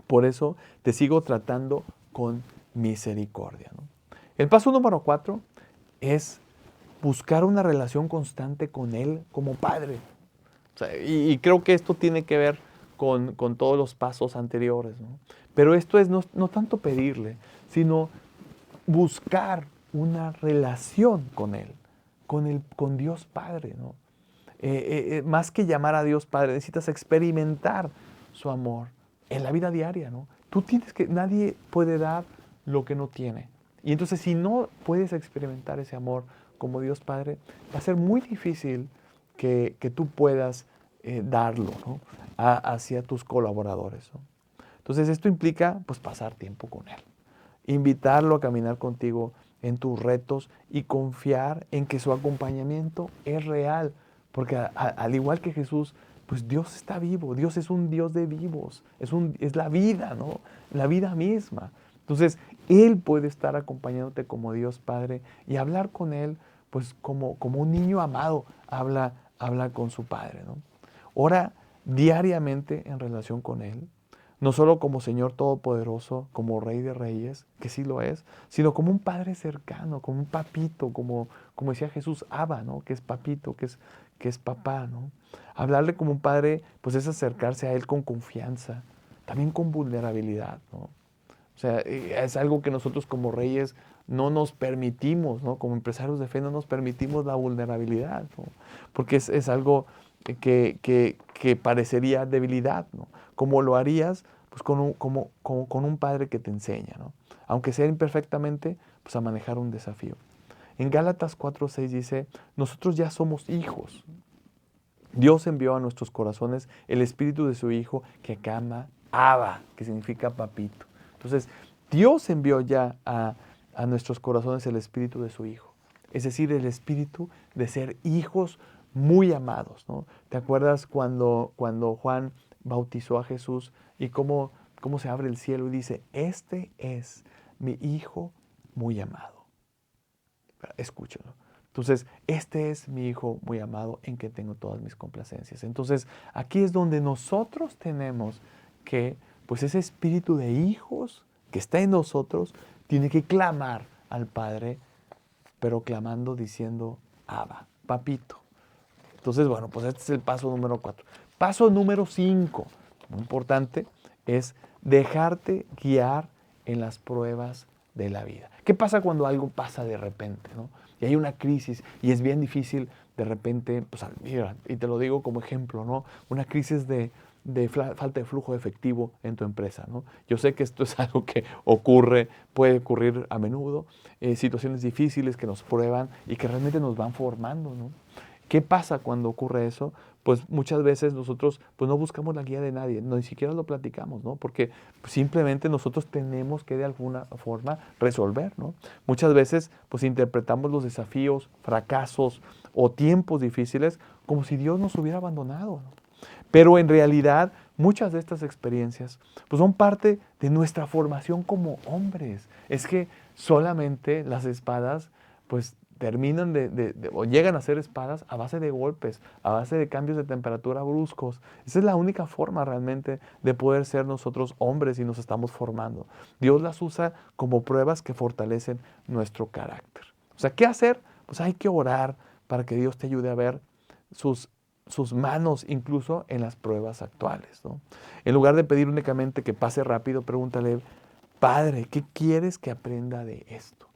Por eso te sigo tratando con misericordia, ¿no? El paso número 4 es buscar una relación constante con Él como Padre. O sea, y creo que esto tiene que ver con todos los pasos anteriores, ¿no? Pero esto es no tanto pedirle, sino buscar una relación con Dios Padre, ¿no? Más que llamar a Dios Padre, necesitas experimentar su amor en la vida diaria, ¿no? Nadie puede dar lo que no tiene. Y entonces si no puedes experimentar ese amor como Dios Padre, va a ser muy difícil que tú puedas darlo, ¿no? Hacia tus colaboradores, ¿no? Entonces esto implica pues pasar tiempo con Él, invitarlo a caminar contigo en tus retos y confiar en que su acompañamiento es real, porque al igual que Jesús, pues Dios está vivo, Dios es un Dios de vivos, es la vida, ¿no? La vida misma. Entonces, Él puede estar acompañándote como Dios Padre y hablar con Él, pues como un niño amado habla con su Padre, ¿no? Ora diariamente en relación con Él, no solo como Señor Todopoderoso, como Rey de Reyes, que sí lo es, sino como un Padre cercano, como un papito, como decía Jesús, Abba, ¿no? Que es papito, que es papá, ¿no? Hablarle como un padre, pues es acercarse a Él con confianza, también con vulnerabilidad, ¿no? O sea, es algo que nosotros como reyes no nos permitimos, ¿no? Como empresarios de fe no nos permitimos la vulnerabilidad, ¿no? Porque es algo que parecería debilidad, ¿no? ¿Cómo lo harías? Pues con un padre que te enseña, ¿no? Aunque sea imperfectamente, pues a manejar un desafío. En Gálatas 4:6 dice, nosotros ya somos hijos. Dios envió a nuestros corazones el espíritu de su Hijo que clama Abba, que significa papito. Entonces, Dios envió ya a nuestros corazones el espíritu de su Hijo. Es decir, el espíritu de ser hijos muy amados, ¿no? ¿Te acuerdas cuando Juan bautizó a Jesús y cómo se abre el cielo y dice, este es mi Hijo muy amado? Escúchalo. Entonces, este es mi Hijo muy amado en que tengo todas mis complacencias. Entonces, aquí es donde nosotros tenemos que, pues ese espíritu de hijos que está en nosotros, tiene que clamar al Padre, pero clamando diciendo, Abba, papito. Entonces, bueno, pues este es el paso número 4. Paso número 5, muy importante, es dejarte guiar en las pruebas de la vida. ¿Qué pasa cuando algo pasa de repente, ¿no? Y hay una crisis y es bien difícil de repente, pues mira, y te lo digo como ejemplo, ¿no? Una crisis de falta de flujo de efectivo en tu empresa, ¿no? Yo sé que esto es algo que puede ocurrir a menudo, situaciones difíciles que nos prueban y que realmente nos van formando, ¿no? ¿Qué pasa cuando ocurre eso? Pues muchas veces nosotros pues no buscamos la guía de nadie, ni siquiera lo platicamos, ¿no? Porque simplemente nosotros tenemos que de alguna forma resolver, ¿no? Muchas veces pues interpretamos los desafíos, fracasos o tiempos difíciles como si Dios nos hubiera abandonado, ¿no? Pero en realidad muchas de estas experiencias pues son parte de nuestra formación como hombres. Es que solamente las espadas pues terminan o llegan a ser espadas a base de golpes, a base de cambios de temperatura bruscos. Esa es la única forma realmente de poder ser nosotros hombres y nos estamos formando. Dios las usa como pruebas que fortalecen nuestro carácter. O sea, ¿qué hacer? Pues hay que orar para que Dios te ayude a ver sus manos incluso en las pruebas actuales, ¿no? En lugar de pedir únicamente que pase rápido, pregúntale, Padre, ¿qué quieres que aprenda de esto?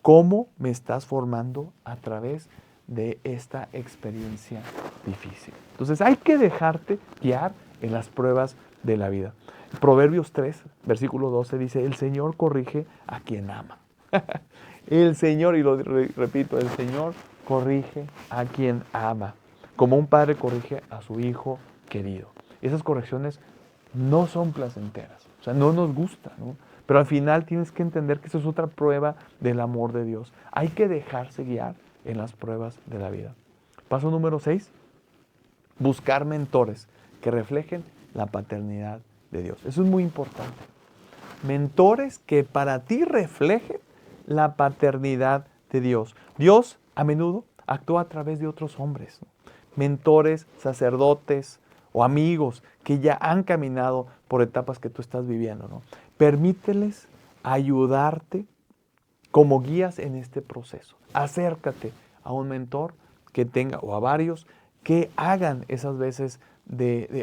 ¿Cómo me estás formando a través de esta experiencia difícil? Entonces hay que dejarte guiar en las pruebas de la vida. Proverbios 3, versículo 12 dice, el Señor corrige a quien ama. El Señor, y lo repito, el Señor corrige a quien ama, como un padre corrige a su hijo querido. Esas correcciones no son placenteras, o sea, no nos gustan, ¿no? Pero al final tienes que entender que eso es otra prueba del amor de Dios. Hay que dejarse guiar en las pruebas de la vida. Paso número 6, buscar mentores que reflejen la paternidad de Dios. Eso es muy importante. Mentores que para ti reflejen la paternidad de Dios. Dios a menudo actúa a través de otros hombres, ¿no? Mentores, sacerdotes o amigos que ya han caminado por etapas que tú estás viviendo, ¿no? Permíteles ayudarte como guías en este proceso. Acércate a un mentor que tenga, o a varios, que hagan esas veces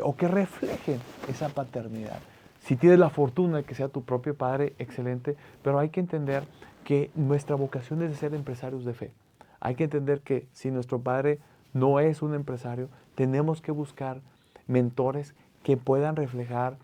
o que reflejen esa paternidad. Si tienes la fortuna de que sea tu propio padre, excelente, pero hay que entender que nuestra vocación es de ser empresarios de fe. Hay que entender que si nuestro padre no es un empresario, tenemos que buscar mentores que puedan reflejar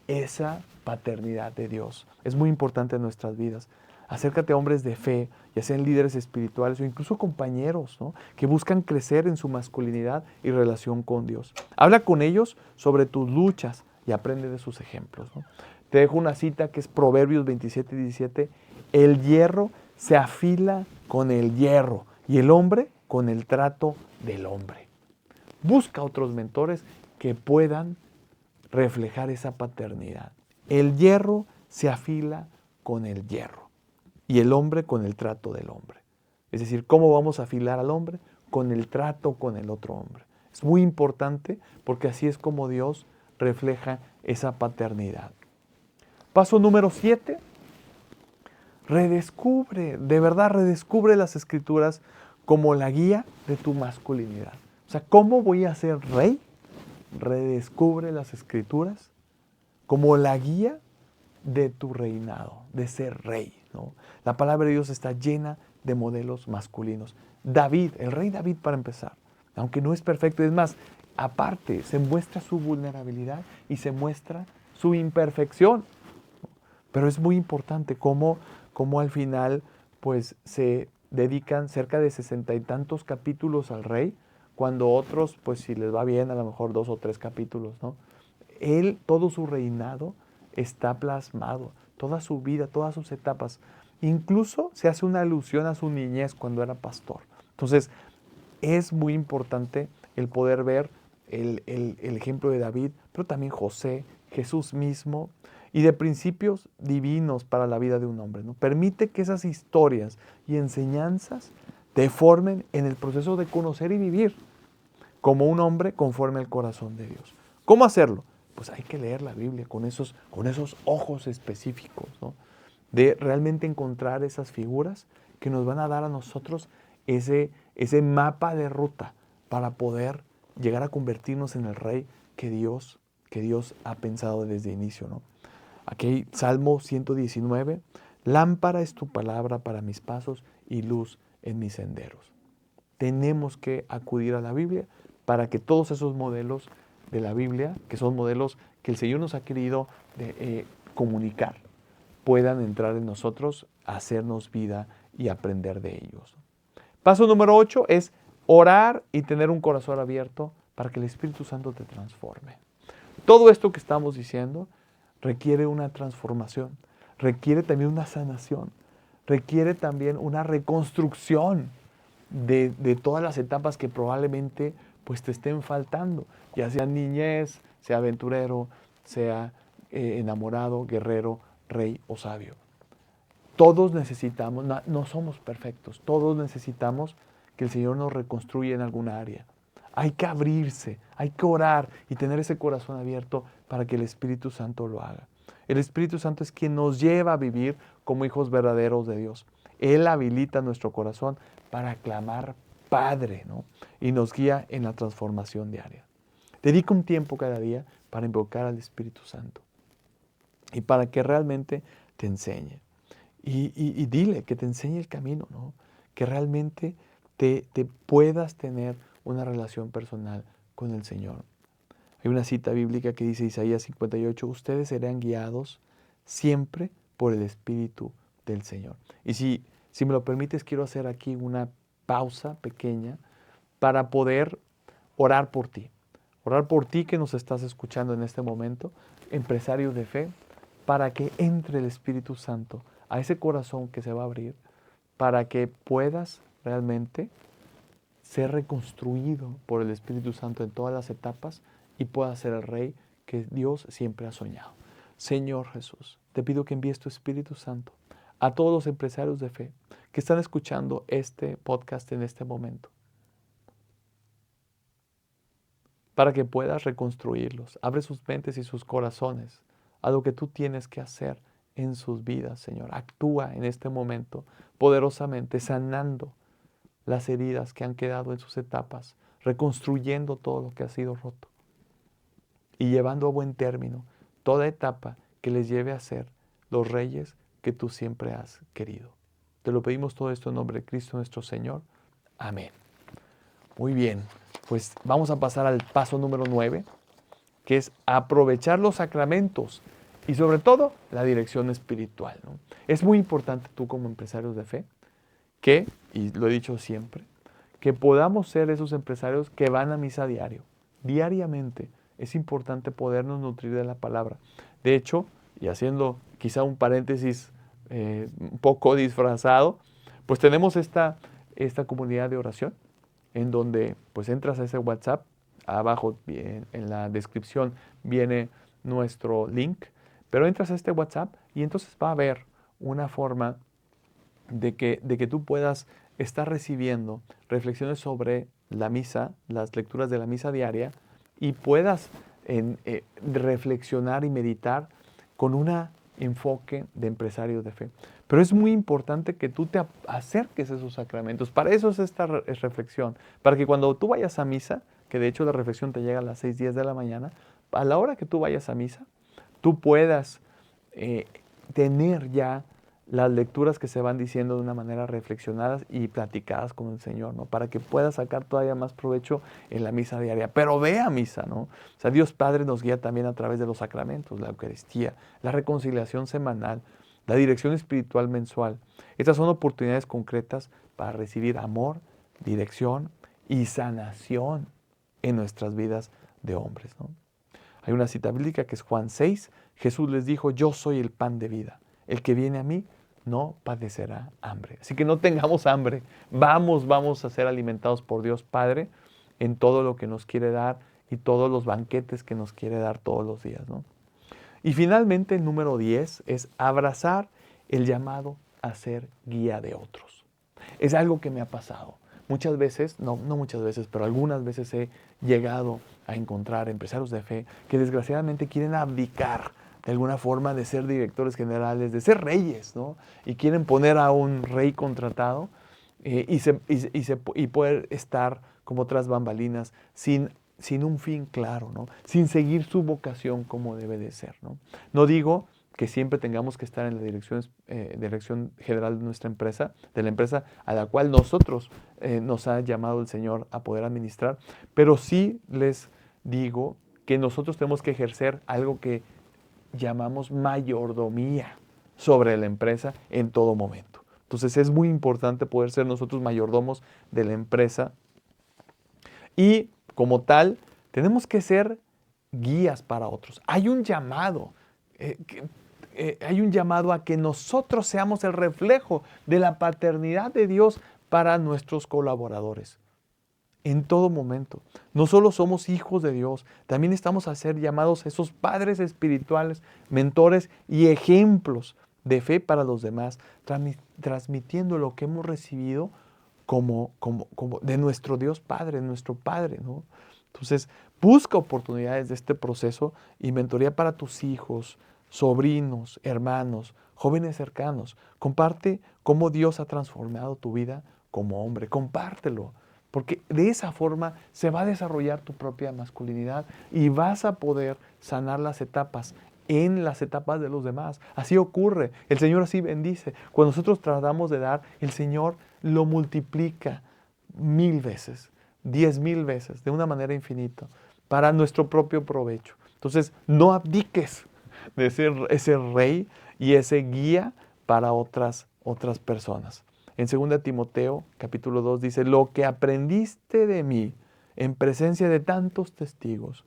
esa paternidad de Dios. Es muy importante en nuestras vidas. Acércate a hombres de fe, ya sean líderes espirituales o incluso compañeros, ¿no?, que buscan crecer en su masculinidad y relación con Dios. Habla con ellos sobre tus luchas y aprende de sus ejemplos, ¿no? Te dejo una cita que es Proverbios 27:17. El hierro se afila con el hierro y el hombre con el trato del hombre. Busca otros mentores que puedan reflejar esa paternidad. El hierro se afila con el hierro y el hombre con el trato del hombre. Es decir, ¿cómo vamos a afilar al hombre? Con el trato con el otro hombre. Es muy importante porque así es como Dios refleja esa paternidad. Paso número 7. Redescubre, de verdad redescubre las Escrituras como la guía de tu masculinidad. O sea, ¿cómo voy a ser rey? Redescubre las Escrituras como la guía de tu reinado, de ser rey, ¿no? La palabra de Dios está llena de modelos masculinos. David, el rey David para empezar, aunque no es perfecto, es más, aparte se muestra su vulnerabilidad y se muestra su imperfección. Pero es muy importante cómo al final pues se dedican cerca de 60 y tantos capítulos al rey, cuando otros, pues si les va bien, a lo mejor 2 o 3 capítulos, ¿no? Él, todo su reinado está plasmado, toda su vida, todas sus etapas. Incluso se hace una alusión a su niñez cuando era pastor. Entonces, es muy importante el poder ver el ejemplo de David, pero también José, Jesús mismo, y de principios divinos para la vida de un hombre, ¿no? Permite que esas historias y enseñanzas te formen en el proceso de conocer y vivir como un hombre conforme al corazón de Dios. ¿Cómo hacerlo? Pues hay que leer la Biblia con esos ojos específicos, ¿no?, de realmente encontrar esas figuras que nos van a dar a nosotros ese mapa de ruta para poder llegar a convertirnos en el rey que Dios ha pensado desde el inicio, ¿no? Aquí hay Salmo 119, lámpara es tu palabra para mis pasos y luz en mis senderos. Tenemos que acudir a la Biblia para que todos esos modelos de la Biblia, que son modelos que el Señor nos ha querido comunicar, puedan entrar en nosotros, hacernos vida y aprender de ellos. Paso número 8 es orar y tener un corazón abierto para que el Espíritu Santo te transforme. Todo esto que estamos diciendo requiere una transformación, requiere también una sanación, requiere también una reconstrucción de todas las etapas que probablemente pues te estén faltando, ya sea niñez, sea aventurero, sea enamorado, guerrero, rey o sabio. Todos necesitamos, no somos perfectos, todos necesitamos que el Señor nos reconstruya en alguna área. Hay que abrirse, hay que orar y tener ese corazón abierto para que el Espíritu Santo lo haga. El Espíritu Santo es quien nos lleva a vivir como hijos verdaderos de Dios. Él habilita nuestro corazón para clamar Padre, ¿no?, y nos guía en la transformación diaria. Dedica un tiempo cada día para invocar al Espíritu Santo y para que realmente te enseñe. Y dile que te enseñe el camino, ¿no?, que realmente te puedas tener una relación personal con el Señor. Hay una cita bíblica que dice Isaías 58, ustedes serán guiados siempre por el Espíritu del Señor. Y si me lo permites, quiero hacer aquí una pausa pequeña para poder orar por ti. Orar por ti que nos estás escuchando en este momento, empresario de fe, para que entre el Espíritu Santo a ese corazón que se va a abrir, para que puedas realmente ser reconstruido por el Espíritu Santo en todas las etapas y puedas ser el rey que Dios siempre ha soñado. Señor Jesús, te pido que envíes tu Espíritu Santo a todos los empresarios de fe que están escuchando este podcast en este momento, para que puedas reconstruirlos. Abre sus mentes y sus corazones a lo que tú tienes que hacer en sus vidas, Señor. Actúa en este momento poderosamente, sanando las heridas que han quedado en sus etapas, reconstruyendo todo lo que ha sido roto y llevando a buen término toda etapa que les lleve a ser los reyes que tú siempre has querido. Te lo pedimos todo esto en nombre de Cristo nuestro Señor. Amén. Muy bien, pues vamos a pasar al paso número 9, que es aprovechar los sacramentos y sobre todo la dirección espiritual, ¿no? Es muy importante tú como empresarios de fe que, y lo he dicho siempre, que podamos ser esos empresarios que van a misa diariamente. Es importante podernos nutrir de la palabra. De hecho, y haciendo quizá un paréntesis un poco disfrazado, pues tenemos esta comunidad de oración en donde pues entras a ese WhatsApp, abajo en la descripción viene nuestro link, pero entras a este WhatsApp y entonces va a haber una forma de que tú puedas estar recibiendo reflexiones sobre la misa, las lecturas de la misa diaria, y puedas reflexionar y meditar con un enfoque de empresarios de fe. Pero es muy importante que tú te acerques a esos sacramentos. Para eso es esta reflexión. Para que cuando tú vayas a misa, que de hecho la reflexión te llega a las 6:10 de la mañana, a la hora que tú vayas a misa, tú puedas tener ya las lecturas que se van diciendo de una manera reflexionadas y platicadas con el Señor, ¿no? Para que puedas sacar todavía más provecho en la misa diaria. Pero ve a misa, ¿no? O sea, Dios Padre nos guía también a través de los sacramentos, la Eucaristía, la reconciliación semanal, la dirección espiritual mensual. Estas son oportunidades concretas para recibir amor, dirección y sanación en nuestras vidas de hombres, ¿no? Hay una cita bíblica que es Juan 6. Jesús les dijo, yo soy el pan de vida. El que viene a mí no padecerá hambre. Así que no tengamos hambre. Vamos a ser alimentados por Dios Padre en todo lo que nos quiere dar y todos los banquetes que nos quiere dar todos los días, ¿no? Y finalmente el número 10 es abrazar el llamado a ser guía de otros. Es algo que me ha pasado. Muchas veces, no muchas veces, pero algunas veces he llegado a encontrar empresarios de fe que desgraciadamente quieren abdicar de alguna forma de ser directores generales, de ser reyes, ¿no? Y quieren poner a un rey contratado y poder estar como tras bambalinas sin un fin claro, ¿no? Sin seguir su vocación como debe de ser, ¿no? No digo que siempre tengamos que estar en la dirección general de nuestra empresa, de la empresa a la cual nosotros nos ha llamado el Señor a poder administrar, pero sí les digo que nosotros tenemos que ejercer algo que llamamos mayordomía sobre la empresa en todo momento. Entonces es muy importante poder ser nosotros mayordomos de la empresa y como tal tenemos que ser guías para otros. Hay un llamado a que nosotros seamos el reflejo de la paternidad de Dios para nuestros colaboradores. En todo momento. No solo somos hijos de Dios, también estamos a ser llamados esos padres espirituales, mentores y ejemplos de fe para los demás, transmitiendo lo que hemos recibido como de nuestro Dios Padre, nuestro Padre, ¿no? Entonces, busca oportunidades de este proceso y mentoría para tus hijos, sobrinos, hermanos, jóvenes cercanos. Comparte cómo Dios ha transformado tu vida como hombre. Compártelo. Porque de esa forma se va a desarrollar tu propia masculinidad y vas a poder sanar las etapas en las etapas de los demás. Así ocurre. El Señor así bendice. Cuando nosotros tratamos de dar, el Señor lo multiplica 1000 veces, 10,000 veces, de una manera infinita, para nuestro propio provecho. Entonces, no abdiques de ser ese rey y ese guía para otras personas. En 2 Timoteo, capítulo 2, dice, lo que aprendiste de mí en presencia de tantos testigos,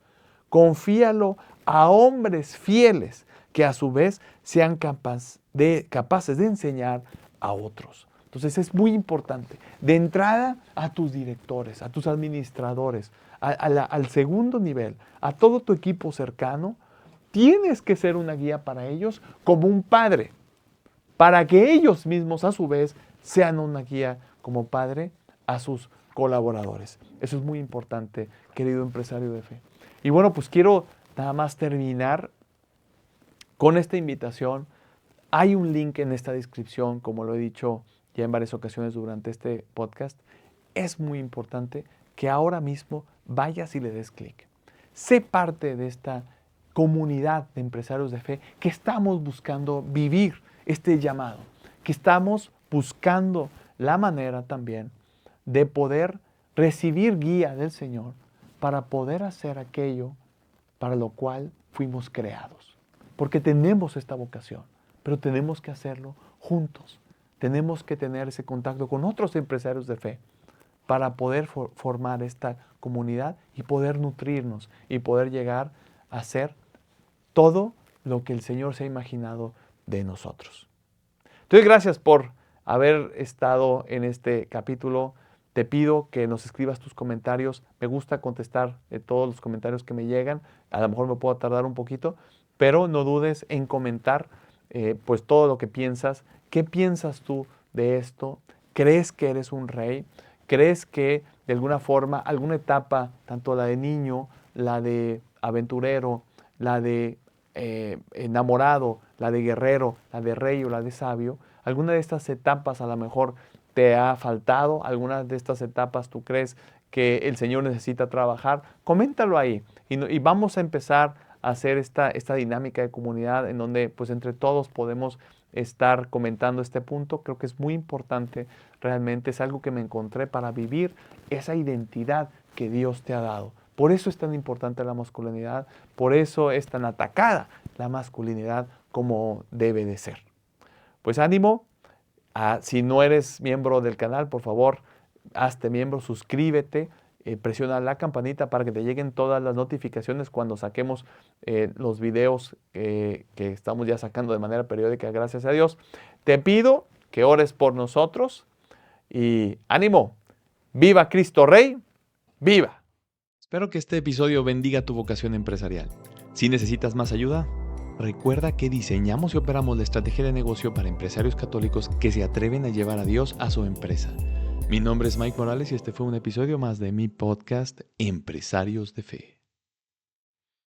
confíalo a hombres fieles que a su vez sean capaces de enseñar a otros. Entonces es muy importante, de entrada a tus directores, a tus administradores, al segundo nivel, a todo tu equipo cercano, tienes que ser una guía para ellos como un padre, para que ellos mismos a su vez sean una guía como padre a sus colaboradores. Eso es muy importante, querido empresario de fe. Y bueno, pues quiero nada más terminar con esta invitación Hay un link en esta descripción, como lo he dicho ya en varias ocasiones durante este podcast. Es muy importante que ahora mismo vayas y le des clic. Sé parte de esta comunidad de empresarios de fe que estamos buscando vivir este llamado, que estamos buscando la manera también de poder recibir guía del Señor para poder hacer aquello para lo cual fuimos creados. Porque tenemos esta vocación, pero tenemos que hacerlo juntos. Tenemos que tener ese contacto con otros empresarios de fe para poder formar esta comunidad y poder nutrirnos y poder llegar a ser todo lo que el Señor se ha imaginado de nosotros. Entonces, gracias por haber estado en este capítulo. Te pido que nos escribas tus comentarios. Me gusta contestar todos los comentarios que me llegan. A lo mejor me puedo tardar un poquito, pero no dudes en comentar pues todo lo que piensas. ¿Qué piensas tú de esto? ¿Crees que eres un rey? ¿Crees que de alguna forma, alguna etapa, tanto la de niño, la de aventurero, la de enamorado, la de guerrero, la de rey o la de sabio, alguna de estas etapas a lo mejor te ha faltado? ¿Alguna de estas etapas tú crees que el Señor necesita trabajar? Coméntalo ahí y vamos a empezar a hacer esta dinámica de comunidad en donde pues entre todos podemos estar comentando este punto. Creo que es muy importante, realmente es algo que me encontré para vivir esa identidad que Dios te ha dado. Por eso es tan importante la masculinidad, por eso es tan atacada la masculinidad como debe de ser. Pues ánimo, si no eres miembro del canal, por favor, hazte miembro, suscríbete, presiona la campanita para que te lleguen todas las notificaciones cuando saquemos los videos que estamos ya sacando de manera periódica, gracias a Dios. Te pido que ores por nosotros y ánimo, ¡viva Cristo Rey! ¡Viva! Espero que este episodio bendiga tu vocación empresarial. Si necesitas más ayuda, recuerda que diseñamos y operamos la estrategia de negocio para empresarios católicos que se atreven a llevar a Dios a su empresa. Mi nombre es Mike Morales y este fue un episodio más de mi podcast Empresarios de Fe.